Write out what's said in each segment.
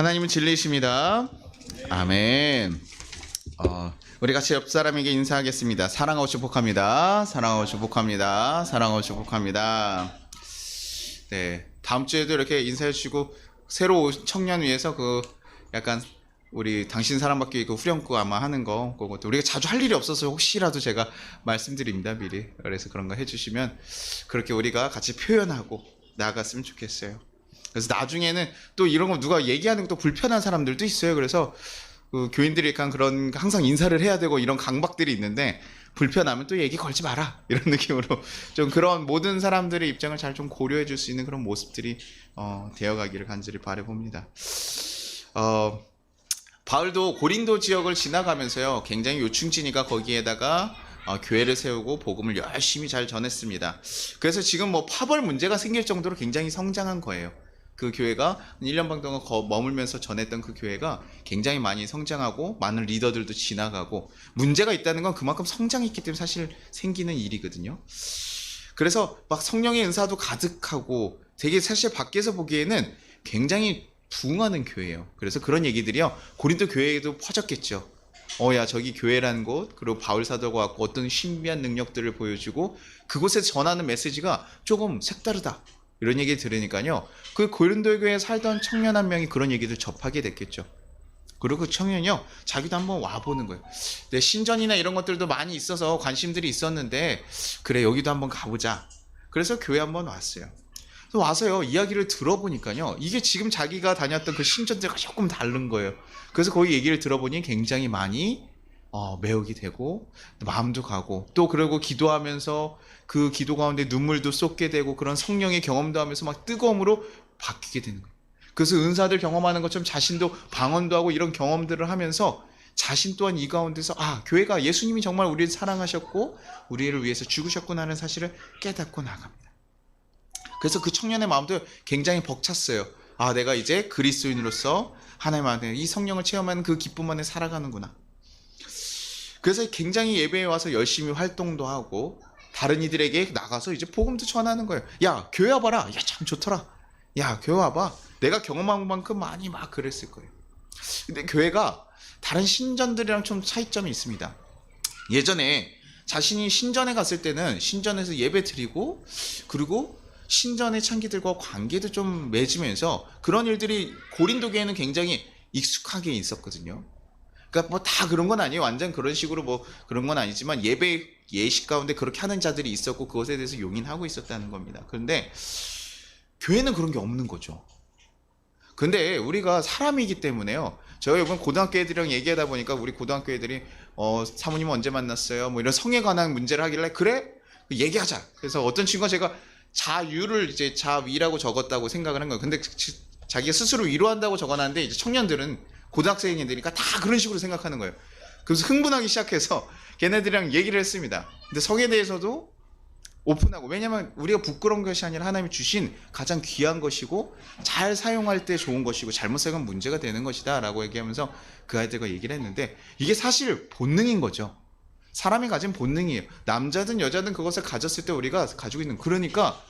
하나님은 진리이십니다. 아멘. 우리 같이 옆 사람에게 인사하겠습니다. 사랑하고 축복합니다. 사랑하고 축복합니다. 사랑하고 축복합니다. 네, 다음 주에도 이렇게 인사해 주시고 새로 오신 청년 위해서 약간 우리 당신 사랑받기 후렴구 아마 하는 거 그것도 우리가 자주 할 일이 없어서 혹시라도 제가 말씀드립니다 미리. 그래서 그런 거 해주시면 그렇게 우리가 같이 표현하고 나아갔으면 좋겠어요. 그래서 나중에는 또 이런 거 누가 얘기하는 것도 불편한 사람들도 있어요. 그래서 교인들이 약간 그런 항상 인사를 해야 되고 이런 강박들이 있는데 불편하면 또 얘기 걸지 마라 이런 느낌으로 좀 그런 모든 사람들의 입장을 잘 좀 고려해 줄 수 있는 그런 모습들이 되어가기를 간절히 바라봅니다. 바울도 고린도 지역을 지나가면서요 굉장히 요충지니까 거기에다가 교회를 세우고 복음을 열심히 잘 전했습니다. 그래서 지금 파벌 문제가 생길 정도로 굉장히 성장한 거예요. 그 교회가 1년 반 동안 머물면서 전했던 그 교회가 굉장히 많이 성장하고 많은 리더들도 지나가고 문제가 있다는 건 그만큼 성장이 있기 때문에 사실 생기는 일이거든요. 그래서 막 성령의 은사도 가득하고 되게 사실 밖에서 보기에는 굉장히 부흥하는 교회예요. 그래서 그런 얘기들이요 고린도 교회에도 퍼졌겠죠. 야 저기 교회라는 곳, 그리고 바울 사도가 왔고 어떤 신비한 능력들을 보여주고 그곳에서 전하는 메시지가 조금 색다르다 이런 얘기 들으니까요 그 고린도 교회에 살던 청년 한 명이 그런 얘기를 접하게 됐겠죠. 그리고 그 청년이요 자기도 한번 와보는 거예요. 네, 신전이나 이런 것들도 많이 있어서 관심들이 있었는데 그래 여기도 한번 가보자. 그래서 교회 한번 왔어요. 와서요 이야기를 들어보니까요 이게 지금 자기가 다녔던 그 신전들과 조금 다른 거예요. 그래서 거기 얘기를 들어보니 굉장히 많이 매혹이 되고 마음도 가고 또 그러고 기도하면서 그 기도 가운데 눈물도 쏟게 되고 그런 성령의 경험도 하면서 막 뜨거움으로 바뀌게 되는 거예요. 그래서 은사들 경험하는 것처럼 자신도 방언도 하고 이런 경험들을 하면서 자신 또한 이 가운데서 교회가 예수님이 정말 우리를 사랑하셨고 우리를 위해서 죽으셨구나 하는 사실을 깨닫고 나갑니다. 그래서 그 청년의 마음도 굉장히 벅찼어요. 내가 이제 그리스도인으로서 하나님 안에 이 성령을 체험하는 그 기쁨 안에 살아가는구나. 그래서 굉장히 예배에 와서 열심히 활동도 하고 다른 이들에게 나가서 이제 복음도 전하는 거예요. 야 교회 와봐라. 야 참 좋더라. 야 교회 와봐. 내가 경험한 만큼 많이 막 그랬을 거예요. 근데 교회가 다른 신전들이랑 좀 차이점이 있습니다. 예전에 자신이 신전에 갔을 때는 신전에서 예배 드리고 그리고 신전의 창기들과 관계도 좀 맺으면서 그런 일들이 고린도 교회는 굉장히 익숙하게 있었거든요. 그러니까 다 그런 건 아니에요. 완전 그런 식으로 그런 건 아니지만 예배 예식 가운데 그렇게 하는 자들이 있었고 그것에 대해서 용인하고 있었다는 겁니다. 그런데 교회는 그런 게 없는 거죠. 근데 우리가 사람이기 때문에요. 저희 이번 고등학교 애들이랑 얘기하다 보니까 우리 고등학교 애들이 사모님 언제 만났어요? 이런 성에 관한 문제를 하길래 그래? 얘기하자. 그래서 어떤 친구가 제가 자유를 이제 자위라고 적었다고 생각을 한 거예요. 근데 자기가 스스로 위로한다고 적어놨는데 이제 청년들은 고등학생이니까 다 그런 식으로 생각하는 거예요. 그래서 흥분하기 시작해서 걔네들이랑 얘기를 했습니다. 근데 성에 대해서도 오픈하고, 왜냐면 우리가 부끄러운 것이 아니라 하나님이 주신 가장 귀한 것이고 잘 사용할 때 좋은 것이고 잘못 사용하면 문제가 되는 것이다 라고 얘기하면서 그 아이들과 얘기를 했는데 이게 사실 본능인 거죠. 사람이 가진 본능이에요. 남자든 여자든 그것을 가졌을 때 우리가 가지고 있는, 그러니까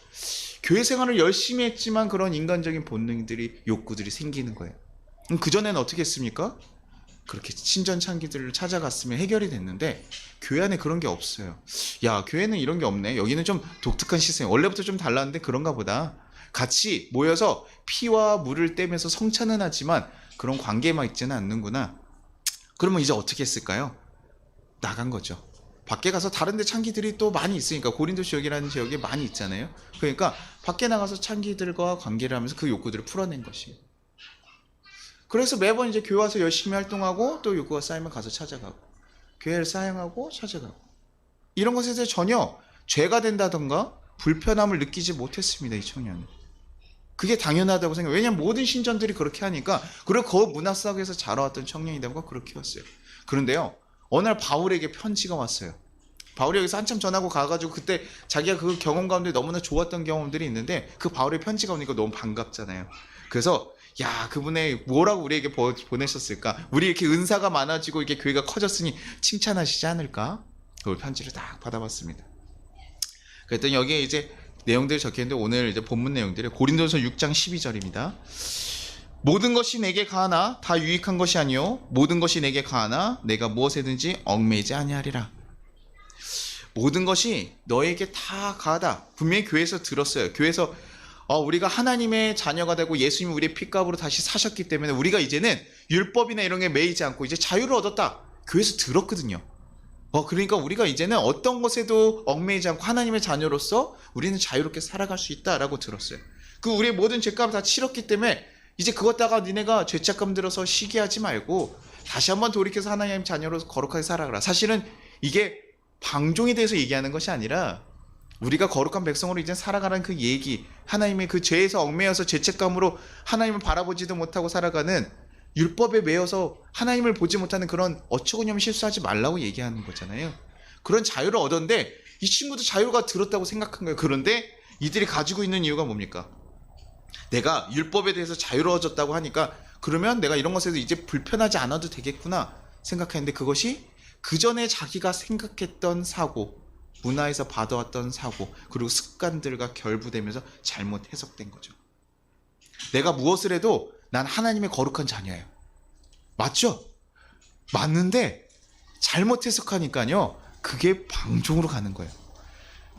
교회 생활을 열심히 했지만 그런 인간적인 본능들이 욕구들이 생기는 거예요. 그전에는 어떻게 했습니까? 그렇게 신전 창기들을 찾아갔으면 해결이 됐는데 교회 안에 그런 게 없어요. 야 교회는 이런 게 없네. 여기는 좀 독특한 시스템, 원래부터 좀 달랐는데 그런가 보다. 같이 모여서 피와 물을 떼면서 성찬은 하지만 그런 관계만 있지는 않는구나. 그러면 이제 어떻게 했을까요? 나간 거죠. 밖에 가서 다른 데 창기들이 또 많이 있으니까, 고린도 지역이라는 지역에 많이 있잖아요. 그러니까 밖에 나가서 창기들과 관계를 하면서 그 욕구들을 풀어낸 것이에요. 그래서 매번 이제 교회 와서 열심히 활동하고 또 욕구가 쌓이면 가서 찾아가고 교회를 사용하고 찾아가고, 이런 것에 대해서 전혀 죄가 된다던가 불편함을 느끼지 못했습니다. 이 청년은 그게 당연하다고 생각해요. 왜냐하면 모든 신전들이 그렇게 하니까. 그리고 그 문화 속에서 자라왔던 청년이다 보니까 그렇게 했어요. 그런데요 어느 날 바울에게 편지가 왔어요. 바울이 여기서 한참 전하고 가가지고 그때 자기가 그 경험 가운데 너무나 좋았던 경험들이 있는데 그 바울의 편지가 오니까 너무 반갑잖아요. 그래서 야 그분의 뭐라고 우리에게 보내셨을까? 우리 이렇게 은사가 많아지고 이렇게 교회가 커졌으니 칭찬하시지 않을까? 그 편지를 딱 받아봤습니다. 그랬더니 여기에 이제 내용들이 적혀있는데 오늘 이제 본문 내용들이 고린도서 6장 12절입니다. 모든 것이 내게 가하나 다 유익한 것이 아니요 모든 것이 내게 가하나 내가 무엇에든지 얽매이지 아니하리라. 모든 것이 너에게 다 가하다. 분명히 교회에서 들었어요. 교회에서 우리가 하나님의 자녀가 되고 예수님이 우리의 핏값으로 다시 사셨기 때문에 우리가 이제는 율법이나 이런 게 매이지 않고 이제 자유를 얻었다. 교회에서 들었거든요. 그러니까 우리가 이제는 어떤 것에도 얽매이지 않고 하나님의 자녀로서 우리는 자유롭게 살아갈 수 있다라고 들었어요. 그 우리의 모든 죄값을 다 치렀기 때문에 이제 그것다가 니네가 죄책감 들어서 시기하지 말고 다시 한번 돌이켜서 하나님의 자녀로서 거룩하게 살아가라. 사실은 이게 방종에 대해서 얘기하는 것이 아니라 우리가 거룩한 백성으로 이제 살아가는 그 얘기, 하나님의 그 죄에서 얽매여서 죄책감으로 하나님을 바라보지도 못하고 살아가는 율법에 매여서 하나님을 보지 못하는 그런 어처구니없는 실수하지 말라고 얘기하는 거잖아요. 그런 자유를 얻었는데 이 친구도 자유가 들었다고 생각한 거예요. 그런데 이들이 가지고 있는 이유가 뭡니까? 내가 율법에 대해서 자유를 얻었다고 하니까 그러면 내가 이런 것에서 이제 불편하지 않아도 되겠구나 생각했는데 그것이 그 전에 자기가 생각했던 사고, 문화에서 받아왔던 사고, 그리고 습관들과 결부되면서 잘못 해석된 거죠. 내가 무엇을 해도 난 하나님의 거룩한 자녀예요. 맞죠? 맞는데 잘못 해석하니까요. 그게 방종으로 가는 거예요.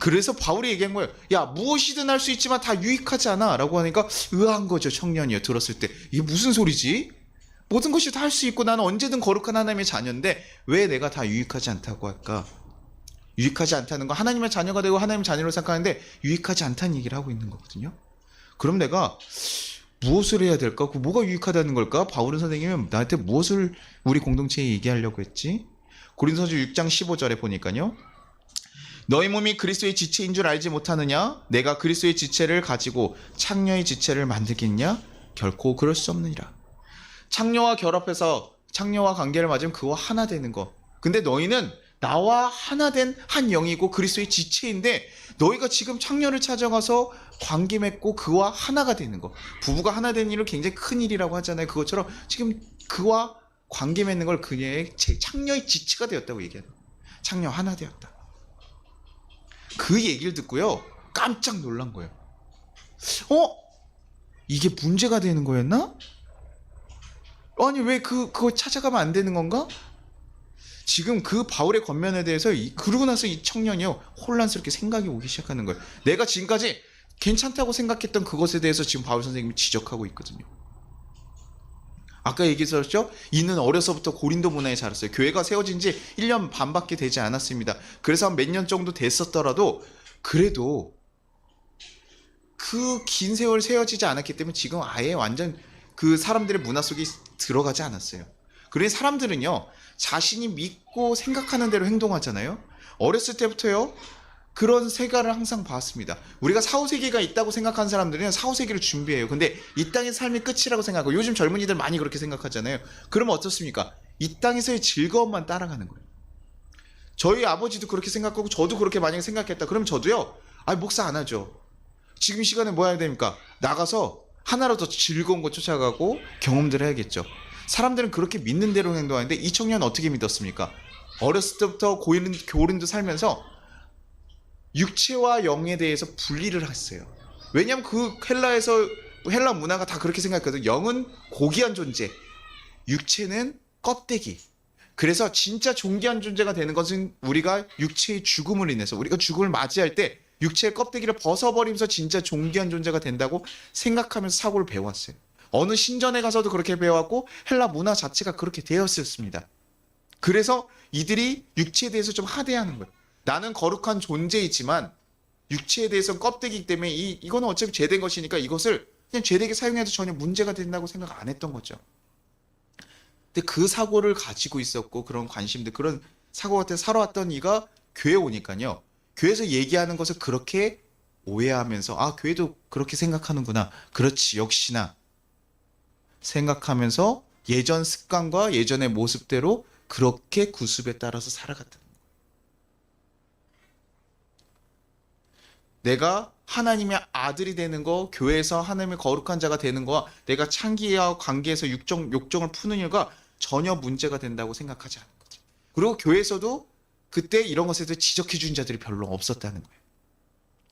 그래서 바울이 얘기한 거예요. 야, 무엇이든 할 수 있지만 다 유익하지 않아 라고 하니까 의아한 거죠. 청년이요. 들었을 때 이게 무슨 소리지? 모든 것이 다 할 수 있고 나는 언제든 거룩한 하나님의 자녀인데 왜 내가 다 유익하지 않다고 할까? 유익하지 않다는 건 하나님의 자녀가 되고 하나님의 자녀로 생각하는데 유익하지 않다는 얘기를 하고 있는 거거든요. 그럼 내가 무엇을 해야 될까? 뭐가 유익하다는 걸까? 바울은 선생님은 나한테 무엇을 우리 공동체에 얘기하려고 했지? 고린도서 6장 15절에 보니까요. 너희 몸이 그리스도의 지체인 줄 알지 못하느냐? 내가 그리스도의 지체를 가지고 창녀의 지체를 만들겠냐? 결코 그럴 수 없느니라. 창녀와 결합해서 창녀와 관계를 맺으면 그와 하나 되는 거. 근데 너희는 나와 하나 된 한 영이고 그리스도의 지체인데 너희가 지금 창녀를 찾아가서 관계 맺고 그와 하나가 되는 거. 부부가 하나 되는 일은 굉장히 큰 일이라고 하잖아요. 그것처럼 지금 그와 관계 맺는 걸 그녀의 창녀의 지체가 되었다고 얘기하는 거예요. 창녀 하나 되었다. 그 얘기를 듣고요. 깜짝 놀란 거예요. 이게 문제가 되는 거였나? 아니 왜 그거 찾아가면 안 되는 건가? 지금 그 바울의 권면에 대해서 그러고 나서 이 청년이요 혼란스럽게 생각이 오기 시작하는 거예요. 내가 지금까지 괜찮다고 생각했던 그것에 대해서 지금 바울 선생님이 지적하고 있거든요. 아까 얘기했었죠? 이는 어려서부터 고린도 문화에 자랐어요. 교회가 세워진 지 1년 반밖에 되지 않았습니다. 그래서 몇 년 정도 됐었더라도 그래도 그 긴 세월 세워지지 않았기 때문에 지금 아예 완전 그 사람들의 문화 속에 들어가지 않았어요. 그래서 사람들은요 자신이 믿고 생각하는 대로 행동하잖아요. 어렸을 때부터요 그런 세계를 항상 봤습니다. 우리가 사후세계가 있다고 생각하는 사람들은 사후세계를 준비해요. 근데 이 땅의 삶이 끝이라고 생각하고 요즘 젊은이들 많이 그렇게 생각하잖아요. 그러면 어떻습니까? 이 땅에서의 즐거움만 따라가는 거예요. 저희 아버지도 그렇게 생각하고 저도 그렇게 만약에 생각했다 그러면 저도요 목사 안 하죠. 지금 이 시간에 뭐 해야 됩니까? 나가서 하나라도 더 즐거운 거 쫓아가고 경험들을 해야겠죠. 사람들은 그렇게 믿는 대로 행동하는데 이 청년은 어떻게 믿었습니까? 어렸을 때부터 고린도 살면서 육체와 영에 대해서 분리를 했어요. 왜냐하면 그 헬라 문화가 다 그렇게 생각했거든요. 영은 고귀한 존재, 육체는 껍데기. 그래서 진짜 존귀한 존재가 되는 것은 우리가 육체의 죽음을 인해서 우리가 죽음을 맞이할 때 육체의 껍데기를 벗어버리면서 진짜 존귀한 존재가 된다고 생각하면서 사고를 배웠어요. 어느 신전에 가서도 그렇게 배웠고 헬라 문화 자체가 그렇게 되었었습니다. 그래서 이들이 육체에 대해서 좀 하대하는 거예요. 나는 거룩한 존재이지만 육체에 대해서는 껍데기이기 때문에 이거는 어차피 죄된 것이니까 이것을 그냥 죄되게 사용해도 전혀 문제가 된다고 생각 안 했던 거죠. 근데 그 사고를 가지고 있었고 그런 관심들 그런 사고 같은 살아왔던 이가 교회에 오니까요. 교회에서 얘기하는 것을 그렇게 오해하면서 교회도 그렇게 생각하는구나. 그렇지 역시나 생각하면서 예전 습관과 예전의 모습대로 그렇게 구습에 따라서 살아갔다는 거예요. 내가 하나님의 아들이 되는 거, 교회에서 하나님의 거룩한 자가 되는 거와 내가 창기와 관계에서 욕정을 푸는 일과 전혀 문제가 된다고 생각하지 않은 거죠. 그리고 교회에서도 그때 이런 것에 대해 지적해 준 자들이 별로 없었다는 거예요.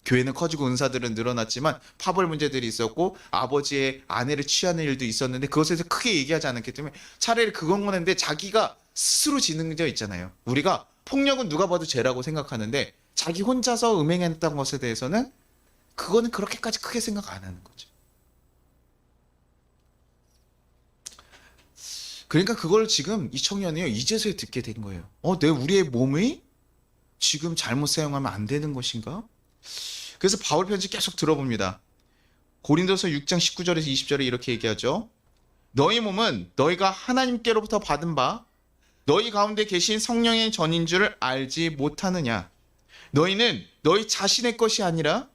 교회는 커지고 은사들은 늘어났지만 파벌 문제들이 있었고 아버지의 아내를 취하는 일도 있었는데 그것에 대해서 크게 얘기하지 않았기 때문에 차라리 그건 거는데 자기가 스스로 지능져 있잖아요. 우리가 폭력은 누가 봐도 죄라고 생각하는데 자기 혼자서 음행했던 것에 대해서는 그거는 그렇게까지 크게 생각 안 하는 거죠. 그러니까 그걸 지금 이 청년이요 이제서야 듣게 된 거예요. 우리의 몸이 지금 잘못 사용하면 안 되는 것인가? 그래서 바울 편지 계속 들어봅니다. 고린도서 6장 19절에서 20절에 이렇게 얘기하죠. 너희 몸은 너희가 하나님께로부터 받은 바 너희 가운데 계신 성령의 전인 줄 알지 못하느냐. 너희는 너희 자신의 것이 아니라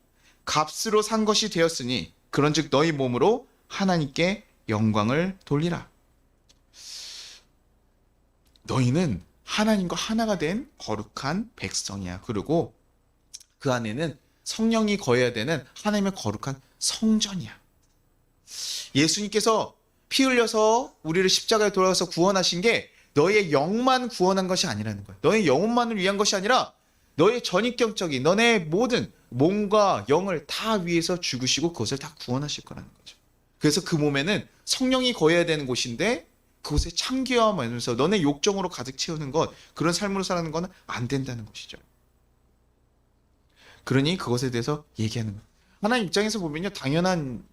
값으로 산 것이 되었으니 그런즉 너희 몸으로 하나님께 영광을 돌리라. 너희는 하나님과 하나가 된 거룩한 백성이야. 그리고 그 안에는 성령이 거해야 되는 하나님의 거룩한 성전이야. 예수님께서 피 흘려서 우리를 십자가에 돌아가서 구원하신 게 너의 영만 구원한 것이 아니라는 거야. 너의 영혼만을 위한 것이 아니라 너의 전입경적인 너의 모든 몸과 영을 다 위해서 죽으시고 그것을 다 구원하실 거라는 거죠. 그래서 그 몸에는 성령이 거해야 되는 곳인데 그곳에 창기화하면서 너네 욕정으로 가득 채우는 것, 그런 삶으로 살아가는 건 안 된다는 것이죠. 그러니 그것에 대해서 얘기하는 거예요. 하나님 입장에서 보면요 당연한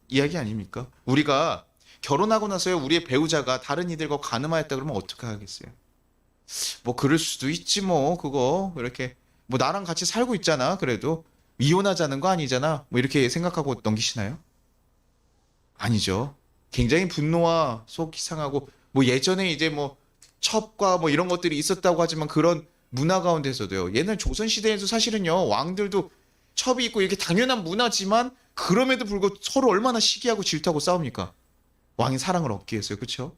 이야기 아닙니까? 우리가 결혼하고 나서요 우리의 배우자가 다른 이들과 간음하였다 그러면 어떻게 하겠어요? 뭐 그럴 수도 있지 뭐 그거 이렇게 뭐 나랑 같이 살고 있잖아 그래도 이혼하자는 거 아니잖아 뭐 이렇게 생각하고 넘기시나요? 아니죠. 굉장히 분노와 속이 상하고 뭐 예전에 이제 뭐 첩과 뭐 이런 것들이 있었다고 하지만 그런 문화 가운데서도요. 옛날 조선 시대에도 사실은요. 왕들도 첩이 있고 이렇게 당연한 문화지만 그럼에도 불구하고 서로 얼마나 시기하고 질투하고 싸웁니까? 왕의 사랑을 얻기 위해서요. 그렇죠?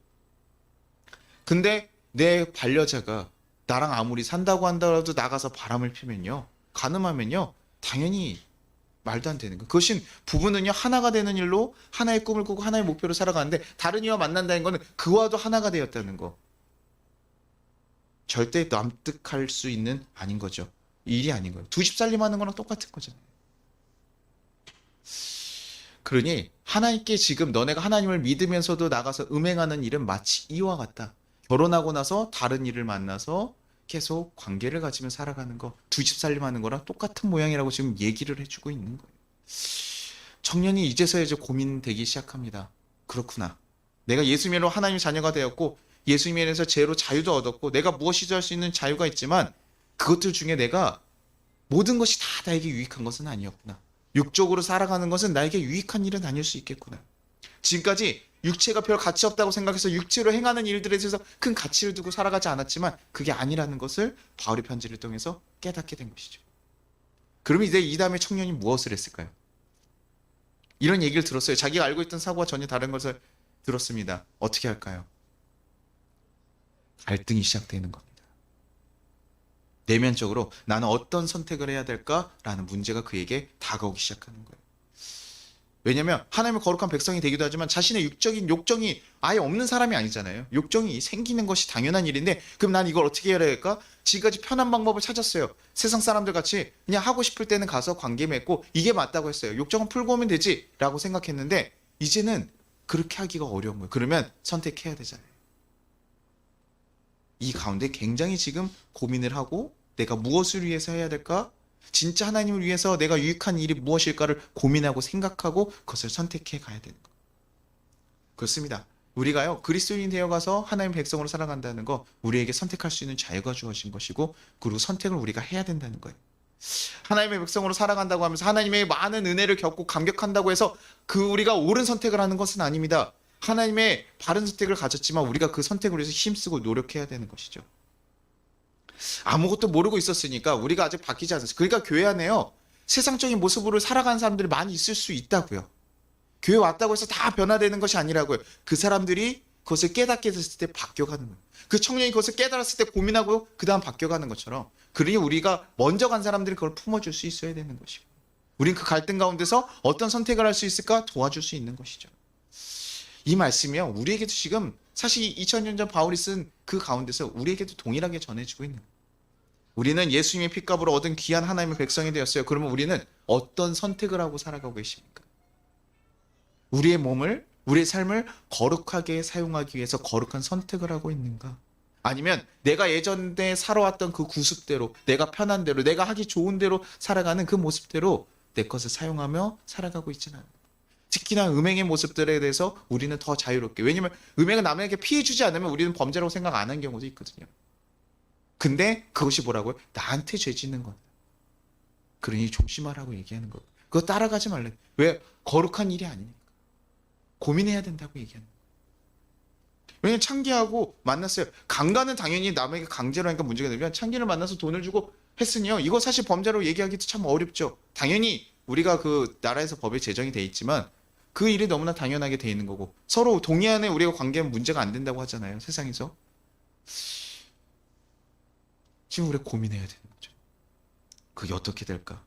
근데 내 반려자가 나랑 아무리 산다고 한다라도 나가서 바람을 피면요. 간음하면요. 당연히 말도 안 되는 거. 그것은 부부는요 하나가 되는 일로 하나의 꿈을 꾸고 하나의 목표로 살아가는데 다른 이와 만난다는 거는 그와도 하나가 되었다는 거. 절대 납득할 수 있는 아닌 거죠. 일이 아닌 거예요. 두 집 살림하는 거랑 똑같은 거잖아요. 그러니 하나님께 지금 너네가 하나님을 믿으면서도 나가서 음행하는 일은 마치 이와 같다. 결혼하고 나서 다른 일을 만나서 계속 관계를 가지며 살아가는 거, 두 집 살림하는 거랑 똑같은 모양이라고 지금 얘기를 해주고 있는 거예요. 청년이 이제서야 이제 고민되기 시작합니다. 그렇구나. 내가 예수님으로 하나님의 자녀가 되었고 예수님에 대해서 죄로 자유도 얻었고 내가 무엇이든 할 수 있는 자유가 있지만 그것들 중에 내가 모든 것이 다 나에게 유익한 것은 아니었구나. 육적으로 살아가는 것은 나에게 유익한 일은 아닐 수 있겠구나. 지금까지 육체가 별 가치 없다고 생각해서 육체로 행하는 일들에 대해서 큰 가치를 두고 살아가지 않았지만 그게 아니라는 것을 바울의 편지를 통해서 깨닫게 된 것이죠. 그러면 이제 이 다음에 청년이 무엇을 했을까요? 이런 얘기를 들었어요. 자기가 알고 있던 사고와 전혀 다른 것을 들었습니다. 어떻게 할까요? 갈등이 시작되는 겁니다. 내면적으로 나는 어떤 선택을 해야 될까라는 문제가 그에게 다가오기 시작하는 거예요. 왜냐하면 하나님의 거룩한 백성이 되기도 하지만 자신의 육적인 욕정이 아예 없는 사람이 아니잖아요. 욕정이 생기는 것이 당연한 일인데 그럼 난 이걸 어떻게 해야 할까? 지금까지 편한 방법을 찾았어요. 세상 사람들 같이 그냥 하고 싶을 때는 가서 관계 맺고 이게 맞다고 했어요. 욕정은 풀고 오면 되지 라고 생각했는데 이제는 그렇게 하기가 어려운 거예요. 그러면 선택해야 되잖아요. 이 가운데 굉장히 지금 고민을 하고 내가 무엇을 위해서 해야 될까? 진짜 하나님을 위해서 내가 유익한 일이 무엇일까를 고민하고 생각하고 그것을 선택해 가야 되는 거. 그렇습니다. 우리가요 그리스도인이 되어가서 하나님의 백성으로 살아간다는 거 우리에게 선택할 수 있는 자유가 주어진 것이고 그리고 선택을 우리가 해야 된다는 거예요. 하나님의 백성으로 살아간다고 하면서 하나님의 많은 은혜를 겪고 감격한다고 해서 그 우리가 옳은 선택을 하는 것은 아닙니다. 하나님의 바른 선택을 가졌지만 우리가 그 선택을 위해서 힘쓰고 노력해야 되는 것이죠. 아무것도 모르고 있었으니까 우리가 아직 바뀌지 않았어요. 그러니까 교회 안에요 세상적인 모습으로 살아가는 사람들이 많이 있을 수 있다고요. 교회 왔다고 해서 다 변화되는 것이 아니라고요. 그 사람들이 그것을 깨닫게 됐을 때 바뀌어가는 거예요. 그 청년이 그것을 깨달았을 때 고민하고 그 다음 바뀌어가는 것처럼 그러니 우리가 먼저 간 사람들이 그걸 품어줄 수 있어야 되는 것이고 우린 그 갈등 가운데서 어떤 선택을 할 수 있을까 도와줄 수 있는 것이죠. 이 말씀이요 우리에게도 지금 사실 2000년 전 바울이 쓴 그 가운데서 우리에게도 동일하게 전해지고 있는 거예요. 우리는 예수님의 핏값으로 얻은 귀한 하나님의 백성이 되었어요. 그러면 우리는 어떤 선택을 하고 살아가고 계십니까? 우리의 몸을, 우리의 삶을 거룩하게 사용하기 위해서 거룩한 선택을 하고 있는가? 아니면 내가 예전에 살아왔던 그 구습대로, 내가 편한 대로, 내가 하기 좋은 대로 살아가는 그 모습대로 내 것을 사용하며 살아가고 있지는 않아요. 특히나 음행의 모습들에 대해서 우리는 더 자유롭게. 왜냐면 음행은 남에게 피해 주지 않으면 우리는 범죄라고 생각 안 한 경우도 있거든요. 근데 그것이 뭐라고요? 나한테 죄 짓는 거다. 그러니 조심하라고 얘기하는 거예요. 그거 따라가지 말래. 왜? 거룩한 일이 아니니까. 고민해야 된다고 얘기하는 거예요. 왜냐면 창기하고 만났어요. 강간은 당연히 남에게 강제로 하니까 문제가 되면 창기를 만나서 돈을 주고 했으니요. 이거 사실 범죄로 얘기하기도 참 어렵죠. 당연히 우리가 그 나라에서 법에 제정이 돼 있지만 그 일이 너무나 당연하게 돼 있는 거고 서로 동의안에 우리가 관계하면 문제가 안 된다고 하잖아요. 세상에서. 지금 우리가 고민해야 되는 거죠. 그게 어떻게 될까?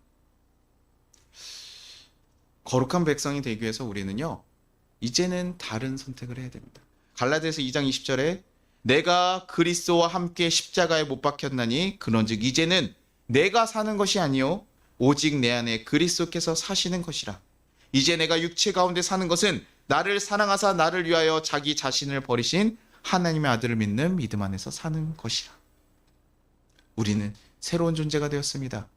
거룩한 백성이 되기 위해서 우리는요. 이제는 다른 선택을 해야 됩니다. 갈라디아서 2장 20절에 내가 그리스도와 함께 십자가에 못 박혔나니 그런즉 이제는 내가 사는 것이 아니요 오직 내 안에 그리스도께서 사시는 것이라. 이제 내가 육체 가운데 사는 것은 나를 사랑하사 나를 위하여 자기 자신을 버리신 하나님의 아들을 믿는 믿음 안에서 사는 것이라. 우리는 새로운 존재가 되었습니다.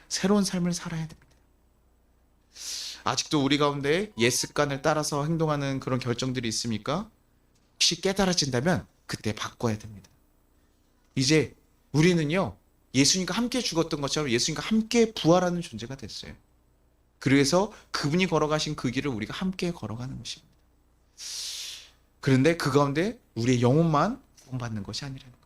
새로운 삶을 살아야 됩니다. 아직도 우리 가운데 옛 습관을 따라서 행동하는 그런 결정들이 있습니까? 혹시 깨달아진다면 그때 바꿔야 됩니다. 이제 우리는요. 예수님과 함께 죽었던 것처럼 예수님과 함께 부활하는 존재가 됐어요. 그래서 그분이 걸어가신 그 길을 우리가 함께 걸어가는 것입니다. 그런데 그 가운데 우리의 영혼만 구원받는 것이 아니라는 거예요.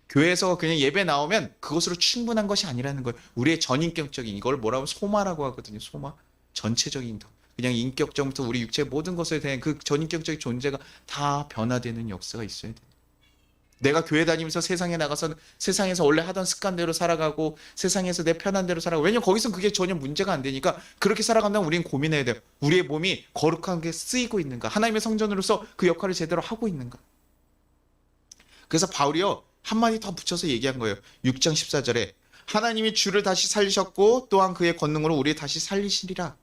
교회에서 그냥 예배 나오면 그것으로 충분한 것이 아니라는 거예요. 우리의 전인격적인 이걸 뭐라고 소마라고 하거든요. 소마. 전체적인 그냥 인격적부터 우리 육체의 모든 것에 대한 그 전인격적인 존재가 다 변화되는 역사가 있어야 돼요. 내가 교회 다니면서 세상에 나가서 세상에서 원래 하던 습관대로 살아가고 세상에서 내 편한 대로 살아가고 왜냐면 거기서 그게 전혀 문제가 안 되니까 그렇게 살아간다면 우리는 고민해야 돼요. 우리의 몸이 거룩하게 쓰이고 있는가? 하나님의 성전으로서 그 역할을 제대로 하고 있는가? 그래서 바울이요. 한마디 더 붙여서 얘기한 거예요. 6장 14절에 하나님이 주를 다시 살리셨고 또한 그의 권능으로 우리 다시 살리시리라.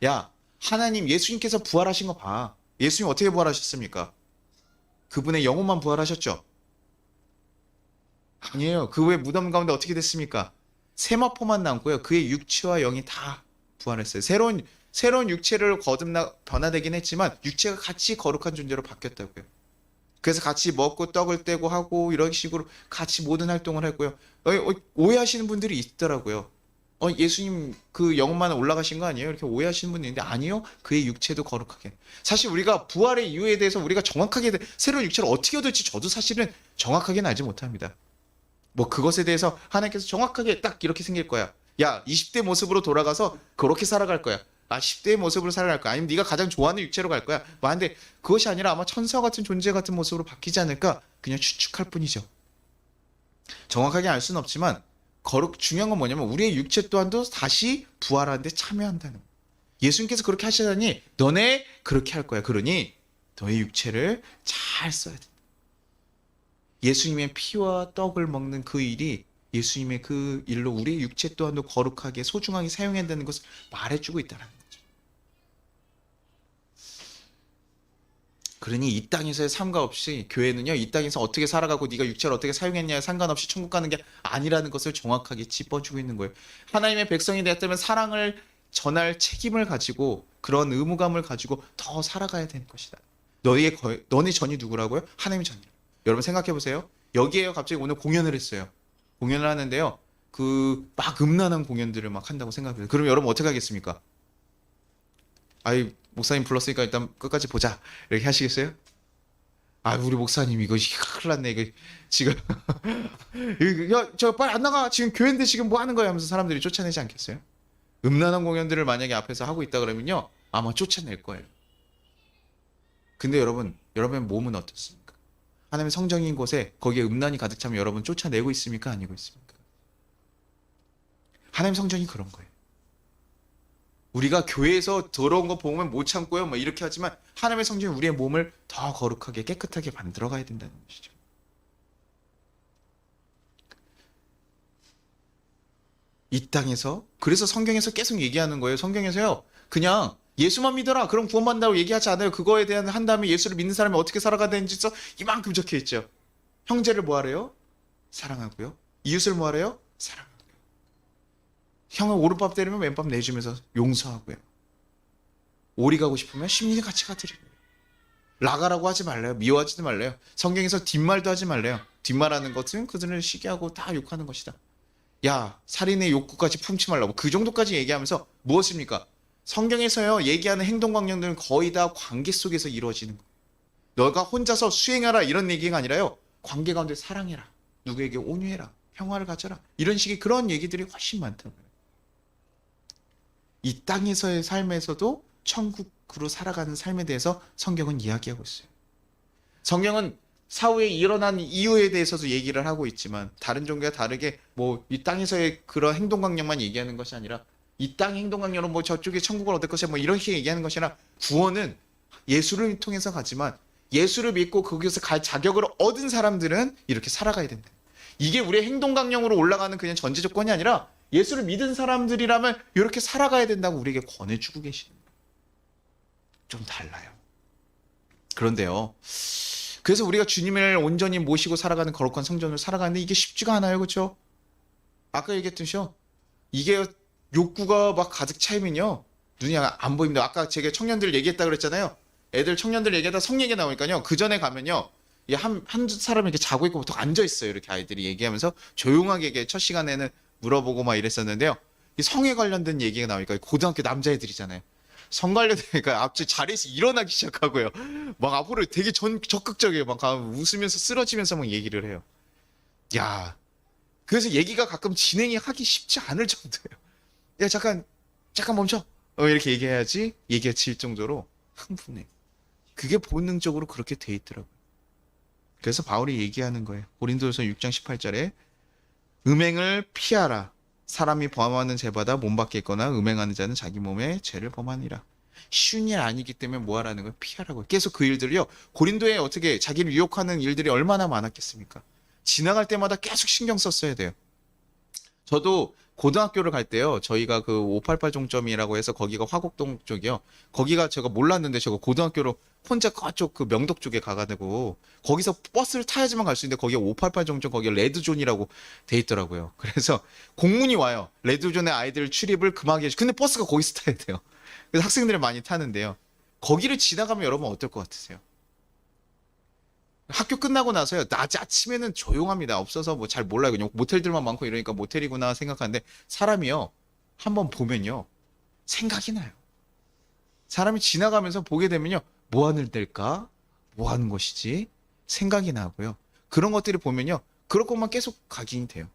야, 하나님 예수님께서 부활하신 거 봐. 예수님 어떻게 부활하셨습니까? 그분의 영혼만 부활하셨죠? 아니에요. 그 외 무덤 가운데 어떻게 됐습니까? 세마포만 남고요. 그의 육체와 영이 다 부활했어요. 새로운 육체를 변화되긴 했지만 육체가 같이 거룩한 존재로 바뀌었다고요. 그래서 같이 먹고 떡을 떼고 하고 이런 식으로 같이 모든 활동을 했고요. 오해하시는 분들이 있더라고요. 예수님 그 영혼만 올라가신 거 아니에요? 이렇게 오해하시는 분이 있는데 아니요. 그의 육체도 거룩하게. 사실 우리가 부활의 이유에 대해서 우리가 정확하게 새로운 육체를 어떻게 얻을지 저도 사실은 정확하게는 알지 못합니다. 뭐 그것에 대해서 하나님께서 정확하게 딱 이렇게 생길 거야. 야, 20대 모습으로 돌아가서 그렇게 살아갈 거야. 아, 10대의 모습으로 살아갈 거야. 아니면 네가 가장 좋아하는 육체로 갈 거야. 뭐 근데 그것이 아니라 아마 천사 같은 존재 같은 모습으로 바뀌지 않을까? 그냥 추측할 뿐이죠. 정확하게 알 수는 없지만 중요한 건 뭐냐면 우리의 육체 또한도 다시 부활하는 데 참여한다는 거예요. 예수님께서 그렇게 하시다니 너네 그렇게 할 거야. 그러니 너의 육체를 잘 써야 돼. 예수님의 피와 떡을 먹는 그 일이 예수님의 그 일로 우리의 육체 또한도 거룩하게 소중하게 사용해야 되는 것을 말해주고 있다는 거죠. 그러니 이 땅에서의 삶과 없이 교회는요. 이 땅에서 어떻게 살아가고 네가 육체를 어떻게 사용했냐에 상관없이 천국 가는 게 아니라는 것을 정확하게 짚어주고 있는 거예요. 하나님의 백성이 되었다면 사랑을 전할 책임을 가지고 그런 의무감을 가지고 더 살아가야 되는 것이다. 너네 전이 누구라고요? 하나님의 전이에요. 여러분 생각해 보세요. 여기에요. 갑자기 오늘 공연을 했어요. 공연을 하는데요. 막 음란한 공연들을 막 한다고 생각해요. 그럼 여러분 어떻게 하겠습니까? 아이 목사님 불렀으니까 일단 끝까지 보자. 이렇게 하시겠어요? 아 우리 목사님 이거 큰일 났네. 이거 지금 야, 저 빨리 안 나가. 지금 교회인데 지금 뭐 하는 거야 하면서 사람들이 쫓아내지 않겠어요? 음란한 공연들을 만약에 앞에서 하고 있다 그러면요. 아마 쫓아낼 거예요. 근데 여러분의 몸은 어떻습니까? 하나님의 성정인 곳에 거기에 음란이 가득 차면 여러분 쫓아내고 있습니까? 아니고 있습니까? 하나님 성전이 그런 거예요. 우리가 교회에서 더러운 거 보면 못 참고요. 뭐 이렇게 하지만 하나님의 성전이 우리의 몸을 더 거룩하게 깨끗하게 만들어 가야 된다는 것이죠. 이 땅에서. 그래서 성경에서 계속 얘기하는 거예요. 성경에서요. 그냥 예수만 믿어라. 그럼 구원받는다고 얘기하지 않아요. 그거에 대한 한 다음에 예수를 믿는 사람이 어떻게 살아가야 되는지 써 이만큼 적혀 있죠. 형제를 뭐 하래요? 사랑하고요. 이웃을 뭐 하래요? 사랑하고요. 형을 오른밥 때리면 왼밥 내주면서 용서하고요. 오리 가고 싶으면 심리 같이 가드리고요. 라가라고 하지 말래요. 미워하지도 말래요. 성경에서 뒷말도 하지 말래요. 뒷말하는 것은 그들을 시기하고 다 욕하는 것이다. 야, 살인의 욕구까지 품지 말라고. 그 정도까지 얘기하면서 무엇입니까? 성경에서요, 얘기하는 행동 강령들은 거의 다 관계 속에서 이루어지는 거예요. 너가 혼자서 수행하라 이런 얘기가 아니라요. 관계 가운데 사랑해라. 누구에게 온유해라. 평화를 가져라. 이런 식의 그런 얘기들이 훨씬 많다고요. 이 땅에서의 삶에서도 천국으로 살아가는 삶에 대해서 성경은 이야기하고 있어요. 성경은 사후에 일어난 이유에 대해서도 얘기를 하고 있지만 다른 종교와 다르게 뭐 이 땅에서의 그런 행동 강령만 얘기하는 것이 아니라 이 땅의 행동 강령은 뭐 저쪽에 천국을 얻을 것이야 뭐 이렇게 얘기하는 것이 아니라 구원은 예수를 통해서 가지만 예수를 믿고 거기서 갈 자격을 얻은 사람들은 이렇게 살아가야 된다. 이게 우리의 행동 강령으로 올라가는 그냥 전제 조건이 아니라 예수를 믿은 사람들이라면 이렇게 살아가야 된다고 우리에게 권해주고 계시는 거예요. 좀 달라요. 그런데요. 그래서 우리가 주님을 온전히 모시고 살아가는 거룩한 성전을 살아가는데 이게 쉽지가 않아요. 그렇죠? 아까 얘기했듯이요. 이게 욕구가 막 가득 차이면요. 눈이 안 보입니다. 아까 제가 청년들 얘기했다 그랬잖아요. 애들 청년들 얘기하다 성 얘기 나오니까요. 그 전에 가면요. 한 사람이 이렇게 자고 있고 보통 앉아 있어요. 이렇게 아이들이 얘기하면서 조용하게 이렇게 첫 시간에는 물어보고 막 이랬었는데요. 이 성에 관련된 얘기가 나오니까 고등학교 남자애들이잖아요. 성 관련되니까 앞뒤 자리에서 일어나기 시작하고요. 막 앞으로 되게 적극적이에요. 막 웃으면서 쓰러지면서 막 얘기를 해요. 야, 그래서 얘기가 가끔 진행이 하기 쉽지 않을 정도예요. 야, 잠깐 멈춰. 이렇게 얘기해야지 얘기가 질 정도로 흥분해. 그게 본능적으로 그렇게 돼 있더라고요. 그래서 바울이 얘기하는 거예요. 고린도서 6장 18절에 음행을 피하라. 사람이 범하는 죄보다 몸 밖에 있거나 음행하는 자는 자기 몸에 죄를 범하니라. 쉬운 일 아니기 때문에 뭐 하라는 거예요? 피하라고요. 계속 그 일들이요. 고린도에 어떻게 자기를 유혹하는 일들이 얼마나 많았겠습니까? 지나갈 때마다 계속 신경 썼어야 돼요. 저도 고등학교를 갈 때요. 저희가 그 588 종점이라고 해서 거기가 화곡동 쪽이요. 거기가 제가 몰랐는데 제가 고등학교로 혼자 그쪽 그 명덕 쪽에 가가지고 거기서 버스를 타야지만 갈 수 있는데 거기가 588 종점 거기가 레드존이라고 돼 있더라고요. 그래서 공문이 와요. 레드존의 아이들 출입을 금하게 해주. 근데 버스가 거기서 타야 돼요. 그래서 학생들이 많이 타는데요. 거기를 지나가면 여러분 어떨 것 같으세요? 학교 끝나고 나서요. 낮 아침에는 조용합니다. 없어서 뭐 잘 몰라요. 그냥 모텔들만 많고 이러니까 모텔이구나 생각하는데 사람이요. 한번 보면요. 생각이 나요. 사람이 지나가면서 보게 되면요. 뭐 하는 데일까? 뭐 하는 것이지? 생각이 나고요. 그런 것들을 보면요. 그런 것만 계속 각인이 돼요.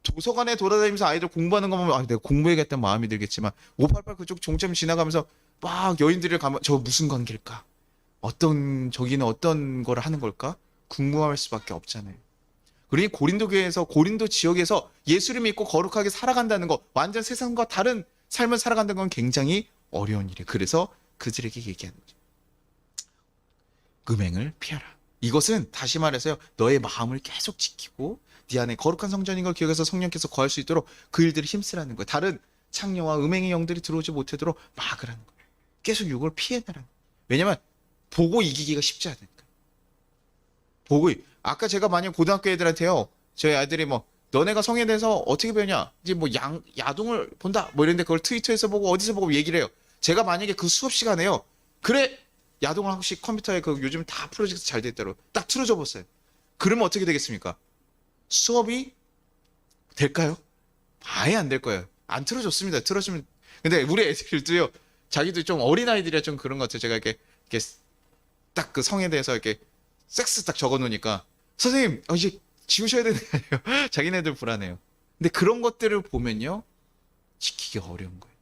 도서관에 돌아다니면서 아이들 공부하는 거 보면 내가 공부해야겠다는 마음이 들겠지만 588 그쪽 종점 지나가면서 막 여인들을 가면 저 무슨 관계일까? 저기는 어떤 걸 하는 걸까? 궁금할 수밖에 없잖아요. 그러니 고린도 교회에서 고린도 지역에서 예수를 믿고 거룩하게 살아간다는 거, 완전 세상과 다른 삶을 살아간다는 건 굉장히 어려운 일이에요. 그래서 그들에게 얘기하는 거죠. 음행을 피하라. 이것은 다시 말해서요. 너의 마음을 계속 지키고 네 안에 거룩한 성전인 걸 기억해서 성령께서 거할 수 있도록 그 일들을 힘쓰라는 거예요. 다른 창녀와 음행의 영들이 들어오지 못하도록 막으라는 거예요. 계속 이걸 피해내라는 거예요. 왜냐면 보고 이기기가 쉽지 않으니까. 아까 제가 만약 고등학교 애들한테요. 저희 아이들이 뭐 너네가 성에 대해서 어떻게 배우냐? 이제 뭐 야동을 본다. 뭐 이런데 그걸 트위터에서 보고 어디서 보고 얘기를 해요. 제가 만약에 그 수업 시간에요. 그래 야동을 혹시 컴퓨터에 그 요즘 다 프로젝트 잘 돼 있다고 딱 틀어줘 보세요. 그러면 어떻게 되겠습니까? 수업이 될까요? 아예 안 될 거예요. 안 틀어줬습니다. 틀어주면 근데 우리 애들도요. 자기도 좀 어린 아이들이라 좀 그런 것 같아요. 제가 이렇게 딱 그 성에 대해서 이렇게 섹스 딱 적어 놓으니까 선생님 이제 지우셔야 되는 거 아니에요? 자기네들 불안해요. 근데 그런 것들을 보면요. 지키기 어려운 거예요.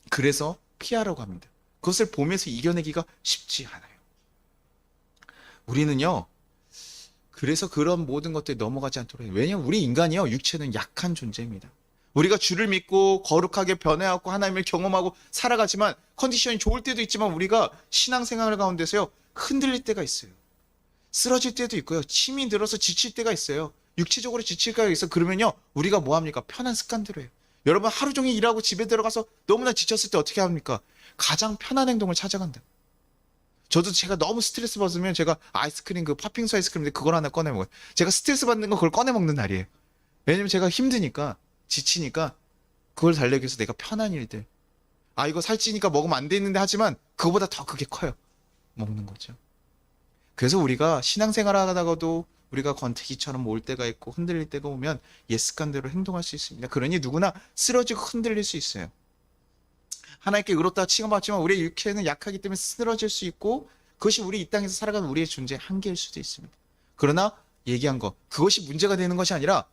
그래서 피하라고 합니다. 그것을 보면서 이겨내기가 쉽지 않아요. 우리는요. 그래서 그런 모든 것들이 넘어가지 않도록 해요. 왜냐하면 우리 인간이요. 육체는 약한 존재입니다. 우리가 주를 믿고 거룩하게 변해왔고 하나님을 경험하고 살아가지만 컨디션이 좋을 때도 있지만 우리가 신앙생활 가운데서요. 흔들릴 때가 있어요. 쓰러질 때도 있고요. 침이 들어서 지칠 때가 있어요. 육체적으로 지칠 때가 있어. 그러면요. 우리가 뭐 합니까? 편한 습관대로 해요. 여러분 하루 종일 일하고 집에 들어가서 너무나 지쳤을 때 어떻게 합니까? 가장 편한 행동을 찾아간다. 저도 제가 너무 스트레스 받으면 제가 아이스크림, 그 팥빙수 아이스크림인데 그걸 하나 꺼내 먹어요. 제가 스트레스 받는 거 그걸 꺼내 먹는 날이에요. 왜냐면 제가 힘드니까, 지치니까 그걸 달래기 위해서 내가 편한 일들. 아, 이거 살찌니까 먹으면 안 되는데 하지만 그거보다 더 그게 커요. 먹는 거죠. 그래서 우리가 신앙생활 하다가도 우리가 권태기처럼 올 때가 있고 흔들릴 때가 오면 옛 습관대로 행동할 수 있습니다. 그러니 누구나 쓰러지고 흔들릴 수 있어요. 하나님께 의롭다 칭함받지만 우리의 육체는 약하기 때문에 쓰러질 수 있고 그것이 우리 이 땅에서 살아가는 우리의 존재의 한계일 수도 있습니다. 그러나 얘기한 거 그것이 문제가 되는 것이 아니라